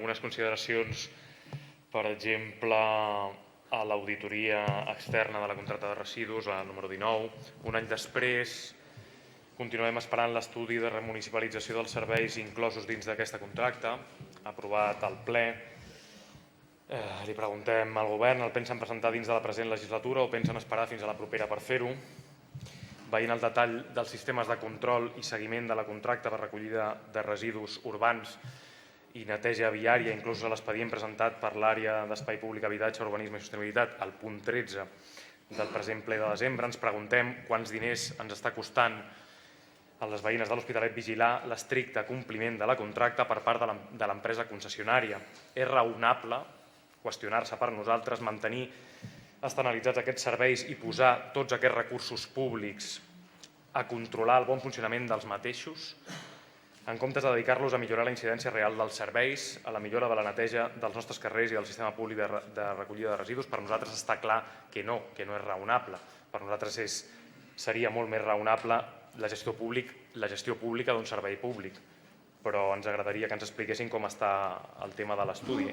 algunes consideracions, per exemple, a l'auditoria externa de la contracta de residus, la número 19. Un any després, continuem esperant l'estudi de remunicipalització dels serveis inclosos dins d'aquesta contracta, aprovat al ple. Li preguntem al govern, el pensen presentar dins de la present legislatura o pensen esperar fins a la propera per fer-ho? Veient el detall dels sistemes de control i seguiment de la contracta per recollida de residus urbans i neteja viària, inclús a l'expedient presentat per l'àrea d'Espai Públic, Habitatge, Urbanisme i Sostenibilitat, al punt 13 del present ple de desembre, ens preguntem quants diners ens està costant a les veïnes de l'Hospitalet vigilar l'estricte compliment de la contracta per part de l'empresa concessionària. És raonable qüestionar-se per nosaltres, mantenir externalitzats aquests serveis i posar tots aquests recursos públics a controlar el bon funcionament dels mateixos, en comptes de dedicar-los a millorar la incidència real dels serveis, a la millora de la neteja dels nostres carrers i del sistema públic de recollida de residus. Per nosaltres està clar que no és raonable. Per nosaltres seria molt més raonable la gestió pública d'un servei públic, però ens agradaria que ens expliquessin com està el tema de l'estudi.